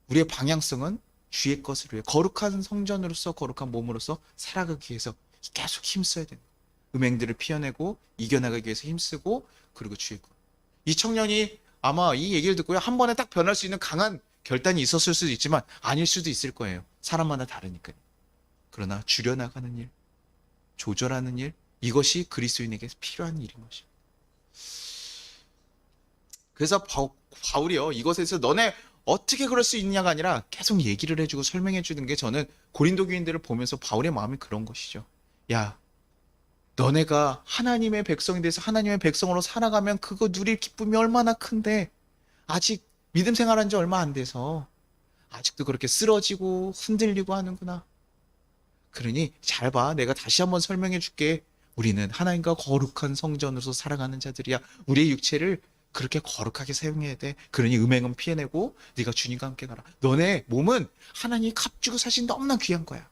우리의 방향성은 주의 것을 위해 거룩한 성전으로서 거룩한 몸으로서 살아가기 위해서 계속 힘써야 됩니다. 음행들을 피해내고 이겨나가기 위해서 힘쓰고 그리고 주의 것. 이 청년이 아마 이 얘기를 듣고요. 한 번에 딱 변할 수 있는 강한 결단이 있었을 수도 있지만 아닐 수도 있을 거예요. 사람마다 다르니까요. 그러나 줄여나가는 일, 조절하는 일, 이것이 그리스도인에게 필요한 일인 것입니다. 그래서 바울이요. 이것에서 너네 어떻게 그럴 수 있냐가 아니라 계속 얘기를 해주고 설명해 주는 게 저는 고린도 교인들을 보면서 바울의 마음이 그런 것이죠. 야, 너네가 하나님의 백성이 돼서 하나님의 백성으로 살아가면 그거 누릴 기쁨이 얼마나 큰데 아직 믿음 생활한 지 얼마 안 돼서 아직도 그렇게 쓰러지고 흔들리고 하는구나. 그러니 잘 봐. 내가 다시 한번 설명해 줄게. 우리는 하나님과 거룩한 성전으로서 살아가는 자들이야. 우리의 육체를 그렇게 거룩하게 사용해야 돼. 그러니 음행은 피해내고 네가 주님과 함께 가라. 너네 몸은 하나님이 값주고 사신 너무나 귀한 거야.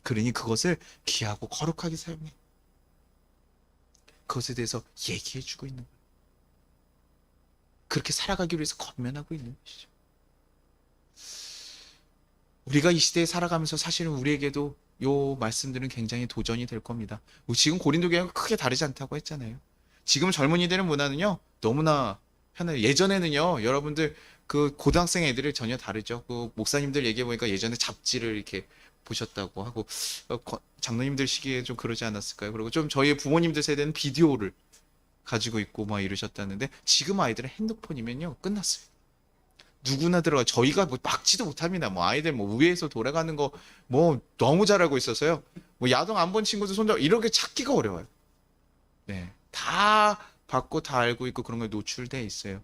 그러니 그것을 귀하고 거룩하게 사용해. 그것에 대해서 얘기해 주고 있는 거야. 그렇게 살아가기 위해서 권면하고 있는 것이죠. 우리가 이 시대에 살아가면서 사실은 우리에게도 요 말씀들은 굉장히 도전이 될 겁니다. 지금 고린도 교회가 크게 다르지 않다고 했잖아요. 지금 젊은이들의 문화는요 너무나 편해요. 예전에는요 여러분들 그 고등학생 애들이 전혀 다르죠. 그 목사님들 얘기해 보니까 예전에 잡지를 이렇게 보셨다고 하고 장로님들 시기에 좀 그러지 않았을까요? 그리고 좀 저희 부모님들 세대는 비디오를 가지고 있고 막 이러셨다는데 지금 아이들은 핸드폰이면요 끝났어요. 누구나 들어가. 저희가 뭐 막지도 못합니다. 뭐 아이들 뭐 위에서 돌아가는 거 뭐 너무 잘 알고 있어서요. 뭐 야동 안 본 친구들 손잡고 이렇게 찾기가 어려워요. 네, 다 받고 다 알고 있고 그런 거에 노출돼 있어요.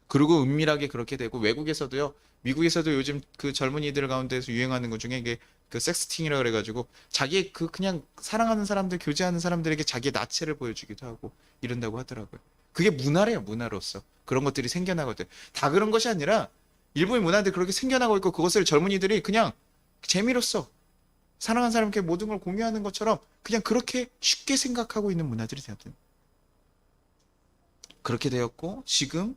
그리고 은밀하게 그렇게 되고 외국에서도요. 미국에서도 요즘 그 젊은이들 가운데서 유행하는 것 중에 이게 그 섹스팅이라 그래가지고 자기 그 그냥 사랑하는 사람들 교제하는 사람들에게 자기의 나체를 보여주기도 하고 이런다고 하더라고요. 그게 문화래요. 문화로서 그런 것들이 생겨나거든. 다 그런 것이 아니라 일부의 문화들 그렇게 생겨나고 있고 그것을 젊은이들이 그냥 재미로써 사랑하는 사람께 모든 걸 공유하는 것처럼 그냥 그렇게 쉽게 생각하고 있는 문화들이 되었던. 그렇게 되었고 지금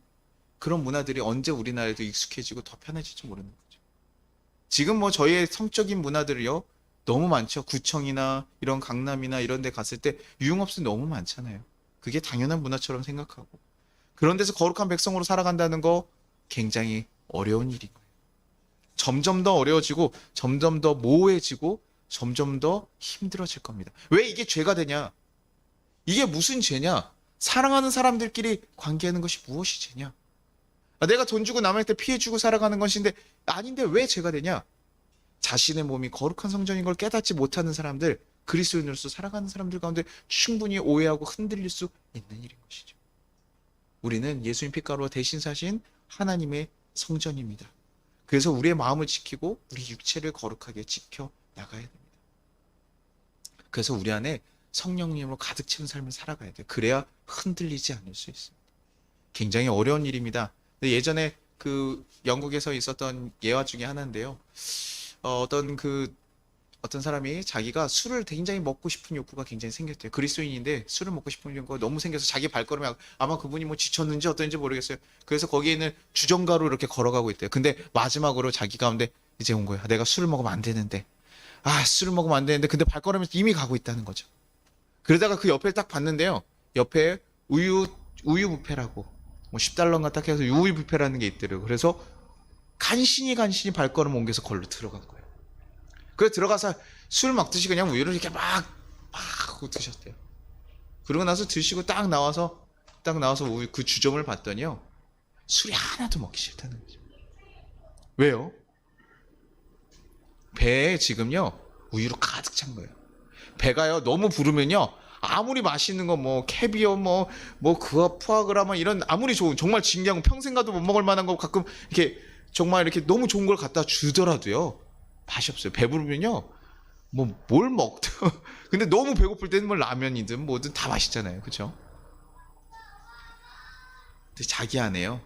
그런 문화들이 언제 우리나라에도 익숙해지고 더 편해질지 모르는 거죠. 지금 뭐 저희의 성적인 문화들이요 너무 많죠. 구청이나 이런 강남이나 이런 데 갔을 때 유흥업소 너무 많잖아요. 그게 당연한 문화처럼 생각하고 그런 데서 거룩한 백성으로 살아간다는 거 굉장히 어려운 일인 거예요. 점점 더 어려워지고 점점 더 모호해지고 점점 더 힘들어질 겁니다. 왜 이게 죄가 되냐? 이게 무슨 죄냐? 사랑하는 사람들끼리 관계하는 것이 무엇이 죄냐? 내가 돈 주고 남한테 피해 주고 살아가는 것인데 아닌데 왜 죄가 되냐? 자신의 몸이 거룩한 성전인 걸 깨닫지 못하는 사람들, 그리스도인으로서 살아가는 사람들 가운데 충분히 오해하고 흔들릴 수 있는 일인 것이죠. 우리는 예수님 핏가루와 대신 사신 하나님의 성전입니다. 그래서 우리의 마음을 지키고 우리 육체를 거룩하게 지켜 나가야 됩니다. 그래서 우리 안에 성령님으로 가득 채운 삶을 살아가야 돼요. 그래야 흔들리지 않을 수 있습니다. 굉장히 어려운 일입니다. 예전에 그 영국에서 있었던 예화 중에 하나인데요. 어떤 사람이 자기가 술을 굉장히 먹고 싶은 욕구가 굉장히 생겼대요. 그리스도인인데 술을 먹고 싶은 욕구가 너무 생겨서 자기 발걸음에 아마 그분이 뭐 지쳤는지 어떤지 모르겠어요. 그래서 거기에 있는 주정가로 이렇게 걸어가고 있대요. 근데 마지막으로 자기 가운데 이제 온 거예요. 내가 술을 먹으면 안 되는데. 술을 먹으면 안 되는데 근데 발걸음에서 이미 가고 있다는 거죠. 그러다가 그 옆에 딱 봤는데요. 옆에 우유 뷔페라고 뭐 10달러인가 딱 해서 우유 뷔페라는 게 있더라고요. 그래서 간신히 발걸음 옮겨서 걸로 들어간 거예요. 그래서 들어가서 술 막 드시고 그냥 우유를 이렇게 막 드셨대요. 그러고 나서 드시고 딱 나와서 우유 그 주점을 봤더니요. 술이 하나도 먹기 싫다는 거죠. 왜요? 배에 지금요 우유로 가득 찬 거예요. 배가요 너무 부르면요 아무리 맛있는 거 뭐 캐비어 뭐 그거 푸아그라 뭐 이런 아무리 좋은 정말 진기한 거 평생 가도 못 먹을 만한 거 가끔 이렇게 정말 이렇게 너무 좋은 걸 갖다 주더라도요 맛이 없어요. 배부르면요 뭐 뭘 먹든 근데 너무 배고플 때는 뭐 라면이든 뭐든 다 맛있잖아요. 그렇죠? 근데 자기 안에요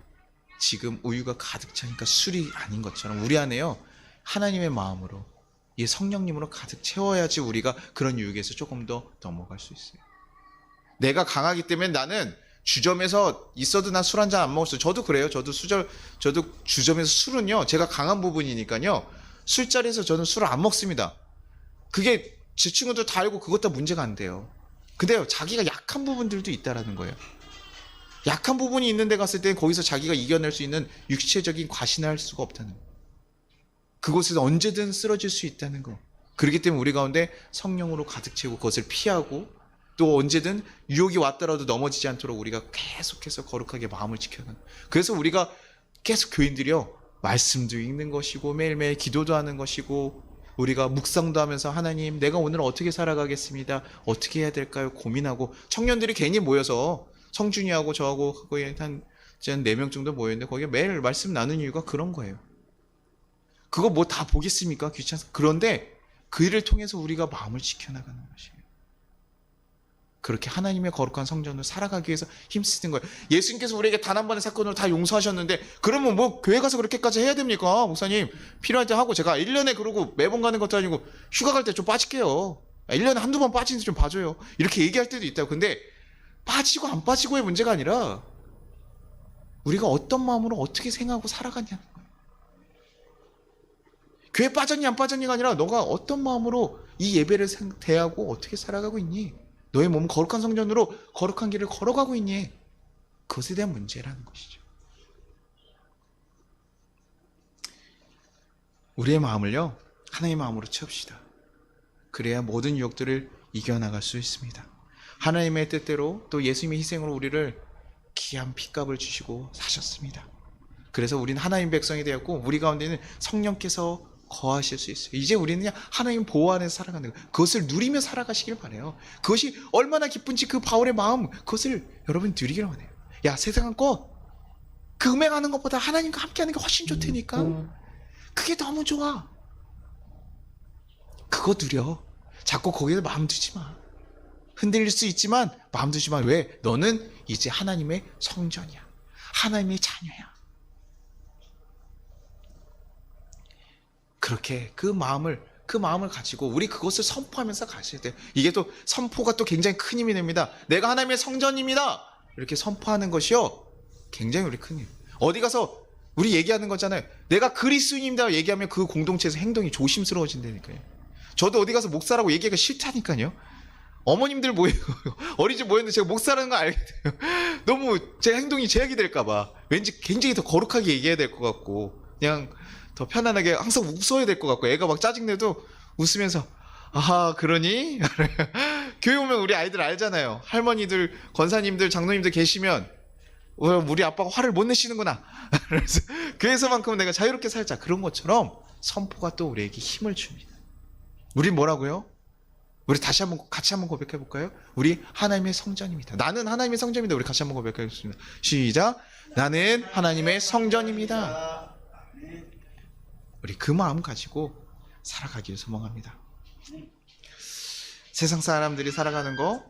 지금 우유가 가득 차니까 술이 아닌 것처럼 우리 안에요 하나님의 마음으로 이 성령님으로 가득 채워야지 우리가 그런 유혹에서 조금 더 넘어갈 수 있어요. 내가 강하기 때문에 나는 주점에서 있어도 난 술 한 잔 안 먹었어요. 저도 그래요. 저도 주점에서 술은요 제가 강한 부분이니까요 술자리에서 저는 술을 안 먹습니다. 그게 제 친구들 다 알고 그것 다 문제가 안 돼요. 근데요 자기가 약한 부분들도 있다라는 거예요. 약한 부분이 있는 데 갔을 때 거기서 자기가 이겨낼 수 있는 육체적인 과신을 할 수가 없다는 거예요. 그곳에서 언제든 쓰러질 수 있다는 거. 그렇기 때문에 우리 가운데 성령으로 가득 채우고 그것을 피하고 또 언제든 유혹이 왔더라도 넘어지지 않도록 우리가 계속해서 거룩하게 마음을 지켜가는. 그래서 우리가 계속 교인들이요 말씀도 읽는 것이고 매일매일 기도도 하는 것이고 우리가 묵상도 하면서 하나님 내가 오늘 어떻게 살아가겠습니다. 어떻게 해야 될까요? 고민하고 청년들이 괜히 모여서 성준이하고 저하고 거의 한 4명 정도 모였는데 거기에 매일 말씀 나누는 이유가 그런 거예요. 그거 뭐 다 보겠습니까? 귀찮아서. 그런데 그 일을 통해서 우리가 마음을 지켜나가는 것이에요. 그렇게 하나님의 거룩한 성전을 살아가기 위해서 힘쓰는 거예요. 예수님께서 우리에게 단 한 번의 사건으로 다 용서하셨는데 그러면 뭐 교회 가서 그렇게까지 해야 됩니까? 목사님 필요할 때 하고 제가 1년에 그러고 매번 가는 것도 아니고 휴가 갈 때 좀 빠질게요. 1년에 한두 번 빠지는데 좀 봐줘요. 이렇게 얘기할 때도 있다고. 근데 빠지고 안 빠지고의 문제가 아니라 우리가 어떤 마음으로 어떻게 생각하고 살아가냐는 거예요. 교회 빠졌니 안 빠졌니가 아니라 너가 어떤 마음으로 이 예배를 대하고 어떻게 살아가고 있니? 너의 몸은 거룩한 성전으로 거룩한 길을 걸어가고 있니? 그것에 대한 문제라는 것이죠. 우리의 마음을요 하나님의 마음으로 채웁시다. 그래야 모든 유혹들을 이겨나갈 수 있습니다. 하나님의 뜻대로 또 예수님의 희생으로 우리를 귀한 핏값을 주시고 사셨습니다. 그래서 우리는 하나님 백성이 되었고 우리 가운데는 성령께서 거하실 수 있어요. 이제 우리는 그냥 하나님 보호 안에서 살아가는 거예요. 그것을 누리며 살아가시길 바라요. 그것이 얼마나 기쁜지 그 바울의 마음 그것을 여러분 누리기를 원해요. 야 세상 거 그 음행하는 것보다 하나님과 함께하는 게 훨씬 좋다니까. 그게 너무 좋아. 그거 누려. 자꾸 거기에 마음 두지 마. 흔들릴 수 있지만 마음 두지 마. 왜? 너는 이제 하나님의 성전이야. 하나님의 자녀야. 그렇게 그 마음을 가지고 우리 그것을 선포하면서 가셔야 돼요. 이게 또 선포가 또 굉장히 큰 힘이 됩니다. 내가 하나님의 성전입니다. 이렇게 선포하는 것이요 굉장히 우리 큰 힘. 어디 가서 우리 얘기하는 거잖아요. 내가 그리스도인입니다 얘기하면 그 공동체에서 행동이 조심스러워진다니까요. 저도 어디 가서 목사라고 얘기하기가 싫다니까요. 어머님들 모이고 어린이집 모였는데 제가 목사라는 거 알게 돼요. 너무 제 행동이 제약이 될까봐 왠지 굉장히 더 거룩하게 얘기해야 될 것 같고 그냥 더 편안하게 항상 웃어야 될 것 같고 애가 막 짜증내도 웃으면서 아하 그러니? 교회 오면 우리 아이들 알잖아요. 할머니들 권사님들 장로님들 계시면 우리 아빠가 화를 못 내시는구나. 그래서 교회에서만큼은 내가 자유롭게 살자. 그런 것처럼 선포가 또 우리에게 힘을 줍니다. 우리 뭐라고요? 우리 다시 한번 같이 한번 고백해 볼까요? 우리 하나님의 성전입니다. 나는 하나님의 성전입니다. 우리 같이 한번 고백하겠습니다. 시작. 나는 하나님의 성전입니다. 우리 그 마음 가지고 살아가기를 소망합니다. 세상 사람들이 살아가는 거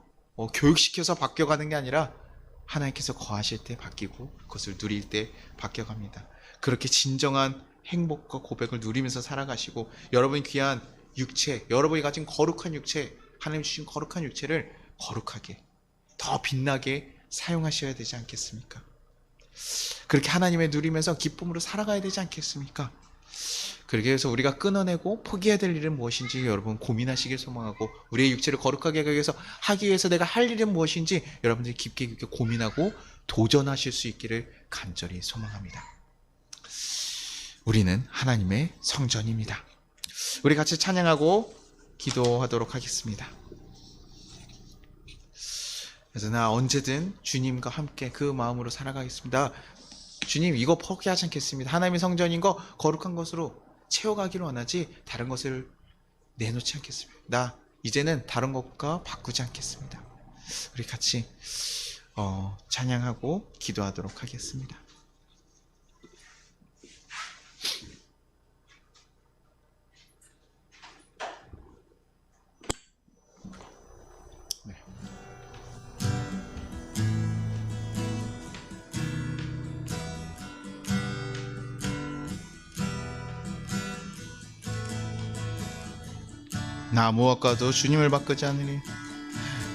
교육시켜서 바뀌어가는 게 아니라 하나님께서 거하실 때 바뀌고 그것을 누릴 때 바뀌어갑니다. 그렇게 진정한 행복과 고백을 누리면서 살아가시고 여러분 귀한 육체, 여러분이 가진 거룩한 육체, 하나님 주신 거룩한 육체를 거룩하게 더 빛나게 사용하셔야 되지 않겠습니까? 그렇게 하나님의 누리면서 기쁨으로 살아가야 되지 않겠습니까? 그렇게 해서 우리가 끊어내고 포기해야 될 일은 무엇인지 여러분 고민하시길 소망하고 우리의 육체를 거룩하게 하기 위해서 내가 할 일은 무엇인지 여러분들이 깊게 고민하고 도전하실 수 있기를 간절히 소망합니다. 우리는 하나님의 성전입니다. 우리 같이 찬양하고 기도하도록 하겠습니다. 그래서 나 언제든 주님과 함께 그 마음으로 살아가겠습니다. 주님 이거 포기하지 않겠습니다. 하나님의 성전인 거 거룩한 것으로 채워가기를 원하지 다른 것을 내놓지 않겠습니다. 나 이제는 다른 것과 바꾸지 않겠습니다. 우리 같이 찬양하고 기도하도록 하겠습니다. 네. 나 무엇과도 주님을 바꾸지 않으니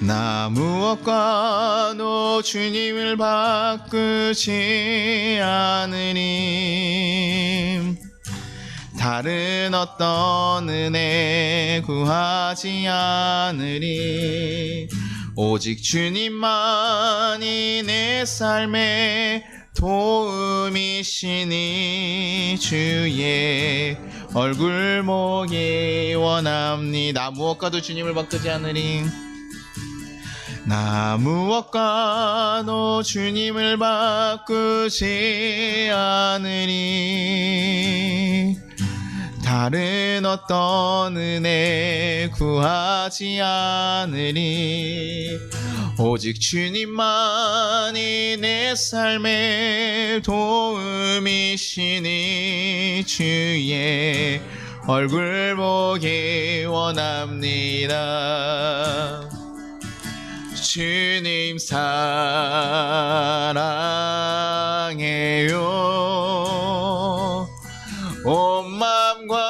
나 무엇과도 주님을 바꾸지 않으니 다른 어떤 은혜 구하지 않으리 오직 주님만이 내 삶의 도움이시니 주의 얼굴 보기 원합니다. 무엇과도 주님을 바꾸지 않으리 나 무엇과도 주님을 바꾸지 않으리 다른 어떤 은혜 구하지 않으리 오직 주님만이 내 삶의 도움이시니 주의 얼굴 보기 원합니다. 주님 사랑해요 온 맘과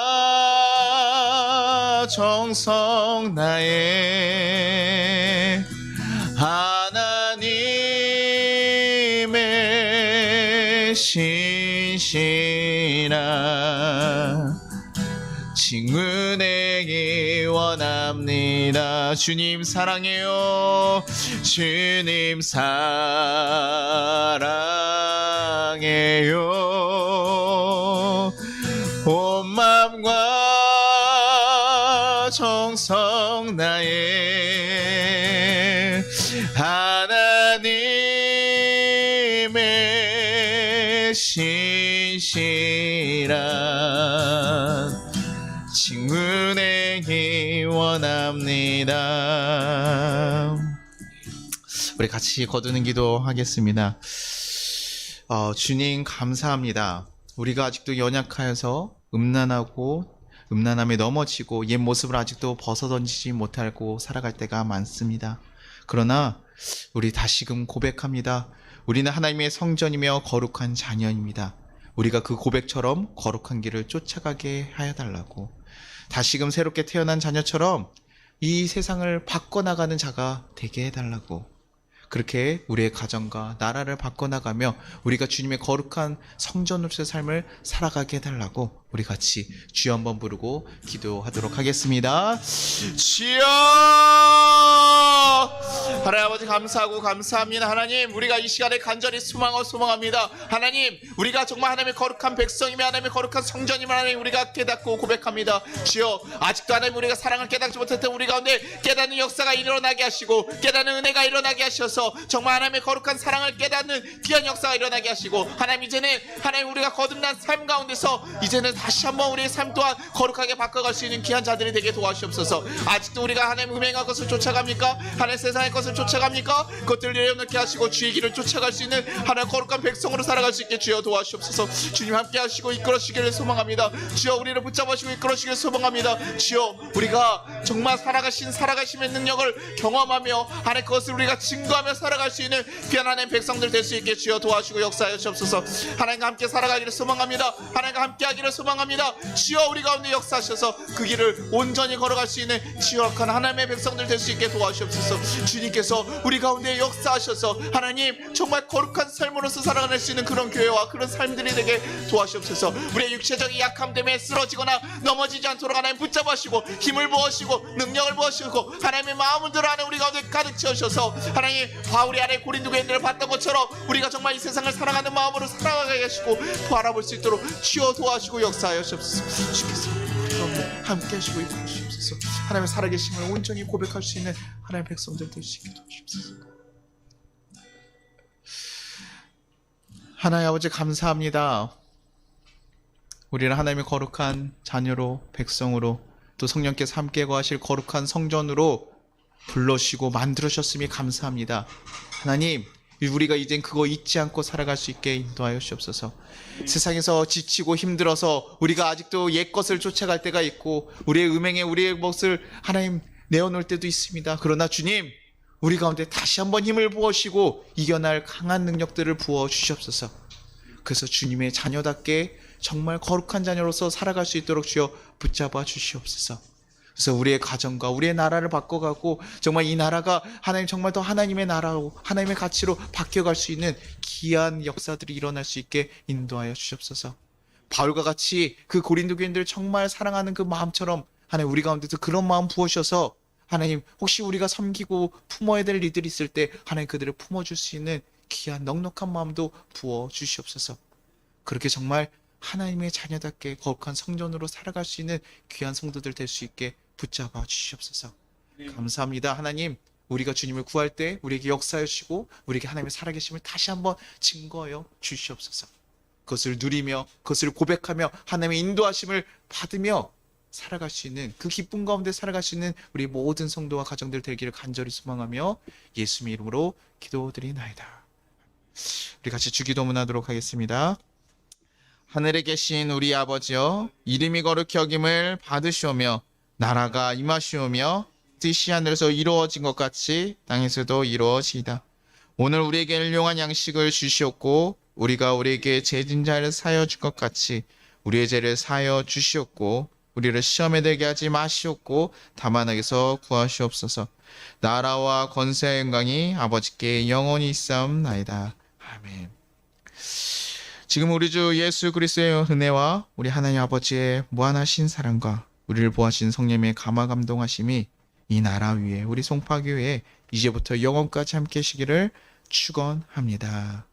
정성 다해 하나님의 신실한 친구 되기 원합니다. 주님 사랑해요 주님 사랑해요 온 맘과 정성 다해 하나님의 신실한 친구 되기 원합니다. 우리 같이 거두는 기도 하겠습니다. 주님 감사합니다. 우리가 아직도 연약하여서 음란하고 음란함에 넘어지고 옛 모습을 아직도 벗어던지지 못하고 살아갈 때가 많습니다. 그러나 우리 다시금 고백합니다. 우리는 하나님의 성전이며 거룩한 자녀입니다. 우리가 그 고백처럼 거룩한 길을 쫓아가게 하여 달라고 다시금 새롭게 태어난 자녀처럼 이 세상을 바꿔나가는 자가 되게 해달라고 그렇게 우리의 가정과 나라를 바꿔나가며 우리가 주님의 거룩한 성전으로서의 삶을 살아가게 해달라고 우리 같이 주여 한번 부르고 기도하도록 하겠습니다. 주여! 하나님 아버지 감사하고 감사합니다. 하나님 우리가 이 시간에 간절히 소망합니다. 하나님 우리가 정말 하나님의 거룩한 백성이며 하나님의 거룩한 성전이며 하나님 우리가 깨닫고 고백합니다. 주여 아직도 하나님 우리가 사랑을 깨닫지 못했던 우리 가운데 깨닫는 역사가 일어나게 하시고 깨닫는 은혜가 일어나게 하셔서 정말 하나님의 거룩한 사랑을 깨닫는 귀한 역사가 일어나게 하시고 하나님 이제는 하나님 우리가 거듭난 삶 가운데서 이제는 다시 한번 우리의 삶 또한 거룩하게 바꿔갈 수 있는 귀한 자들이 되게 도와주옵소서. 아직도 우리가 하나님 음행한 것을 쫓아갑니까? 하나님 세상의 것을 쫓아갑니까? 그것들을 내려놓게 하시고 주의 길을 쫓아갈 수 있는 하나님 거룩한 백성으로 살아갈 수 있게 주여 도와주옵소서. 주님 함께 하시고 이끌어주시기를 소망합니다. 주여 우리를 붙잡으시고 이끌어주시기를 소망합니다. 주여 우리가 정말 살아가심의 능력을 경험하며 하나님 그것을 우리가 증거하며 살아갈 수 있는 귀한 하나님 백성들 될 수 있게 주여 도와주시고 역사하여 주옵소서. 하나님과 함께 살아가기를 소망합니다. 하나님과 함께 하기를 소망합니다. 주여 우리 가운데 역사하셔서 그 길을 온전히 걸어갈 수 있는 지역한 하나님의 백성들 될 수 있게 도와주옵소서. 주님께서 우리 가운데 역사하셔서 하나님 정말 거룩한 삶으로서 살아갈 수 있는 그런 교회와 그런 삶들이 되게 도와주옵소서. 우리의 육체적인 약함 때문에 쓰러지거나 넘어지지 않도록 하나님 붙잡으시고 힘을 부으시고 능력을 부으시고 하나님의 마음을 안에 우리 가운데 가득 채우셔서 하나님 바울이 안에 고린도 교인들을 봤던 것처럼 우리가 정말 이 세상을 사랑하는 마음으로 살아가게 하시고 바라볼 수 있도록 주여 도와주시고 역사하여 주옵소서. 주께서 우리 가운데 함께 하시고 이끌어 주옵소서. 하나님의 살아계심을 온전히 고백할 수 있는 하나님의 백성들 될 수 있게 도와주옵소서. 하나님 아버지 감사합니다. 우리를 하나님의 거룩한 자녀로, 백성으로, 또 성령께서 함께 거하실 거룩한 성전으로 불러주시고 만들으셨음이 감사합니다. 하나님, 우리가 이젠 그거 잊지 않고 살아갈 수 있게 인도하여 주옵소서. 세상에서 지치고 힘들어서 우리가 아직도 옛 것을 쫓아갈 때가 있고 우리의 음행에 우리의 것을 하나님 내어놓을 때도 있습니다. 그러나 주님, 우리 가운데 다시 한번 힘을 부어주시고 이겨낼 강한 능력들을 부어주시옵소서. 그래서 주님의 자녀답게 정말 거룩한 자녀로서 살아갈 수 있도록 주여 붙잡아 주시옵소서. 그래서 우리의 가정과 우리의 나라를 바꿔가고 정말 이 나라가 하나님 정말 더 하나님의 나라로 하나님의 가치로 바뀌어갈 수 있는 귀한 역사들이 일어날 수 있게 인도하여 주시옵소서. 바울과 같이 그 고린도 교인들을 정말 사랑하는 그 마음처럼 하나님 우리 가운데도 그런 마음 부으셔서 하나님 혹시 우리가 섬기고 품어야 될 이들이 있을 때 하나님 그들을 품어줄 수 있는 귀한 넉넉한 마음도 부어 주시옵소서. 그렇게 정말 하나님의 자녀답게 거룩한 성전으로 살아갈 수 있는 귀한 성도들 될 수 있게 붙잡아 주시옵소서. 감사합니다. 하나님, 우리가 주님을 구할 때 우리에게 역사해 주시고 우리에게 하나님의 살아계심을 다시 한번 증거하여 주시옵소서. 그것을 누리며 그것을 고백하며 하나님의 인도하심을 받으며 살아갈 수 있는 그 기쁨 가운데 살아갈 수 있는 우리 모든 성도와 가정들 되기를 간절히 소망하며 예수님의 이름으로 기도드리나이다. 우리 같이 주기도문하도록 하겠습니다. 하늘에 계신 우리 아버지여, 이름이 거룩히 여김을 받으시오며 나라가 임하시오며 뜻이 하늘에서 이루어진 것 같이 땅에서도 이루어지이다. 오늘 우리에게 일용할 양식을 주시옵고 우리가 우리에게 죄진 자를 사하여 줄 것 같이 우리의 죄를 사하여 주시옵고 우리를 시험에 들게 하지 마시옵고 다만 악에서 구하시옵소서. 나라와 권세와 영광이 아버지께 영원히 있사옵나이다. 아멘. 지금 우리 주 예수 그리스도의 은혜와 우리 하나님 아버지의 무한하신 사랑과 우리를 보하신 성령의 감화 감동하심이 이 나라 위에 우리 송파교회에 이제부터 영원까지 함께 하시기를 축원합니다.